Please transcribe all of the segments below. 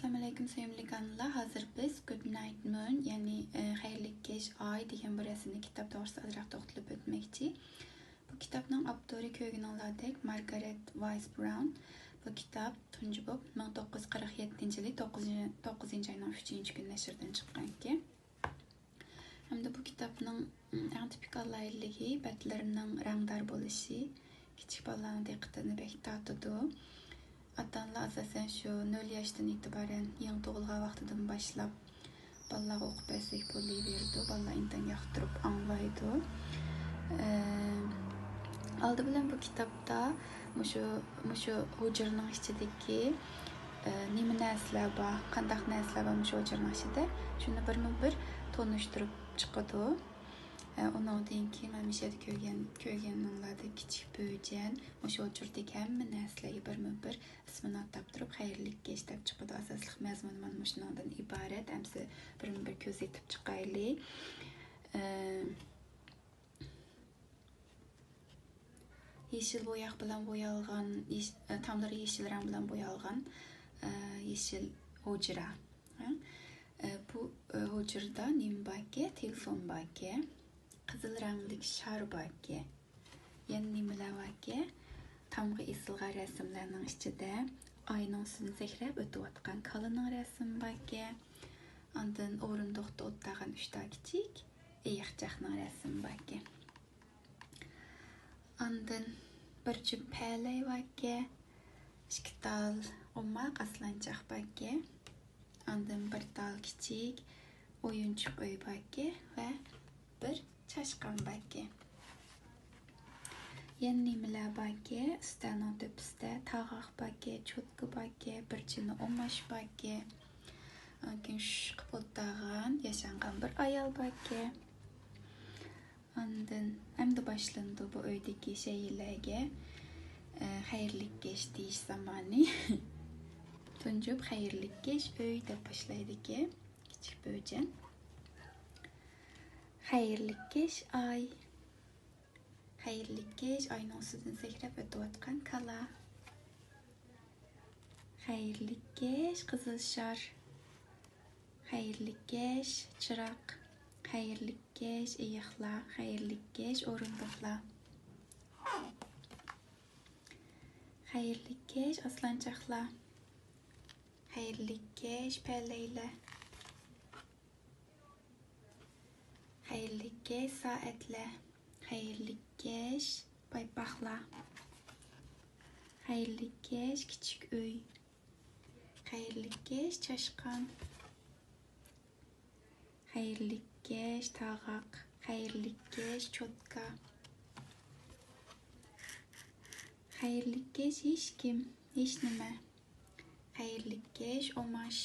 Assalamu alaikum sevimli kanallar. Hazır biz Good Night Moon yani Xeyrlik Gec Ay degan bir resimli kitap doğrusu azraq to'xtalib o'tmoqchi. Bu kitapning avtori ko'rganinglardek Margaret Wise Brown. Bu kitap tunji bo'lib 1947-yili 9-oyning 3-kunida nashrdan chiqqan ekan. Hamda bu kitapning eng tipik alaylligi betlarining rangdor bo'lishi, kichik bolalarning diqqatini bek tortadi. Ata-onalar asosan shu 0 yoshdan itibaren yangi tug'ilgan vaqtidan boshlab bolalarga o'qib bersak bo'laverdi. Bolalar intan yoqtirib anglaydi. Oldi bilan bu kitapda mushu hujraning ichidagi nima narsalar bor, qanday narsalar bor mushu hujraning ichida, shuni bir tanishtirib chiqadi. Ondan keyin men mishada ko'rganinglarda kichik bo'yjan mushu hujradagi hamma narsalarga bir ismini atab turib Xeyrlik Gec deb chiqadi. Asosliq mazmun mana shundan iborat. Hamsi bir ko'z yetib chiqaylik. Yeşil boyaq bilan bo'yalgan, tomlari yeşil rang bilan bo'yalgan yeşil hujra. Bu hujrada nim baki, telefon baki, qizil ranglik shar baki. Yana nimalar baki? Tamg'i isilgan rasmlarning ichida oyning suvini sakrab o'tayotgan kalaning rasmi baki. Ondan o'rindiqda o'tgan 3 ta kichik iyiqchaqning rasmi baki. Ondan bir jup palay baki, ikki tal o'maq aslanchaq baki. Ondan bir tal kichik o'yinchoq uy baki va bir chashqan baki. Yana nimalar baki? Stolning tepasida tog'oq baki, cho'tka baki, bir chini o'mash baki. Keyin shqib o'tgan yashangan bir ayol baki. Ondan endi boshlandi bu uydagi shaylarga Xeyrlik Gec deyish zamoni. Tunjib Xeyrlik Gec uy deb boshlaydi ekan kichik bo'yjan. Xeyrlik Gec ay. Xeyrlik Gec oyning ustidan sakrab o'tayotgan kala. Xeyrlik Gec qizil shar. Xeyrlik Gec chiroq. Xeyrlik Gec iyiqlar. Xeyrlik Gec o'rindiqlar. Xeyrlik Gec aslanchaqlar. Xeyrlik Gec palaylar. Xeyrlik Gec soatlar. Xeyrlik Gec paypoqlar. Xeyrlik Gec kichik uy. Xeyrlik Gec chashqan. Xeyrlik Gec tog'oq. Xeyrlik Gec cho'tka. Xeyrlik Gec hech kim, hech nima. Xeyrlik Gec o'mash.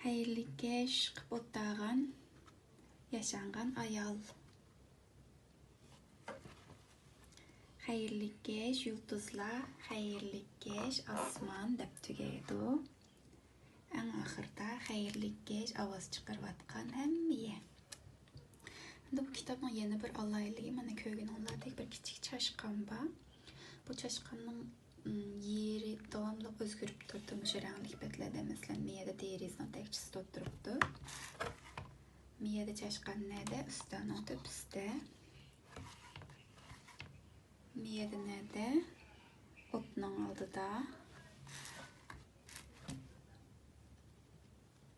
Xeyrlik Gec shqib o'tgan yashangan ayol. Xeyrlik Gec yulduzlar. Xeyrlik Gec osmon deb tugaydi. Eng oxirida Xeyrlik Gec ovoz chiqarayotgan hammaga. Endi bu kitobning yana bir alayligi mana ko'rganinglardek bir kichik chashqan bor. Bu chashqanning yeri davomli o'zgarib turdi. Mushu rangli betlarda masalan miyada derizning tekchisi turibdi. Miyada chashqan nerede? Stolning tepasida. Miyada nerede? O'tning oldida.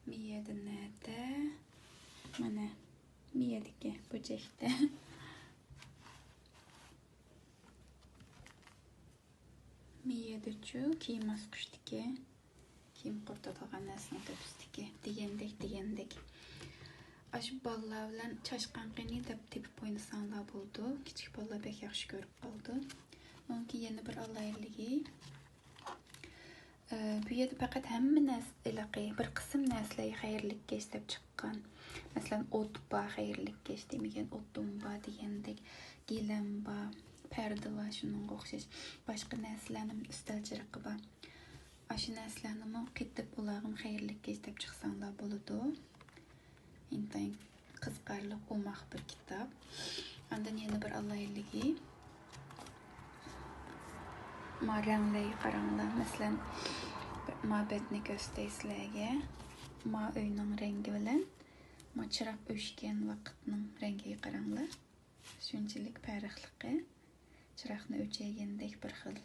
Miyada nerede? Mana miyadagi bo'jakda. Miyada-chu kiyim asqishdiki, kiyim qurtadigan narsaning tepasidagi degandek. Ash bolalar bilan chashqan qini deb tepib o'ynasanglar bo'ldi. Kichik bolalar bek yaxshi ko'rib qoldi. Unki yana bir alayligi bu yerda faqat hamma narsalar bir qism narsalar Xeyrlik Gec deb chiqqan. Masalan, o't bor, Xeyrlik Gec demagan o'tim bor degandek, gilam bor, parda va shunga o'xshash boshqa narsalarning ustalchirigi bor. Shu narsalarni qitib ularni Xeyrlik Gec deb chiqsanglar bo'ladi. Intan qiziqarli o'maq bir kitob. Ondan yana bir alayligi ranglarga qaranglar. Masalan, mabetni göstəy sizlərə. Ma öyünün rəngi bilən, ma çıraq öşkən vaqtının rəngiga qaranglar. Şunchalik fərqliqi. Çıraqni öchəygəndək bir xil.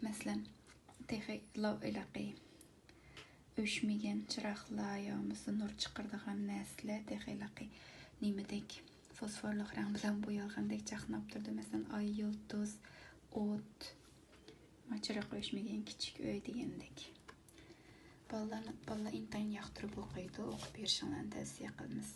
Məsələn, texi lav ilaqi. Öşməyən çıraqlar yoki nur chiqardigan narsalar texi ilaqi. Nimədək fosforluq rəng bilan boyalğandək çaqnab turdi. Məsələn, ay yıldız, ot. Ma çıraq öşməyən kichik öy degəndək. Ballar intayın yaxtırıb oquydu, oqub berişinglarni tavsiya qilamiz.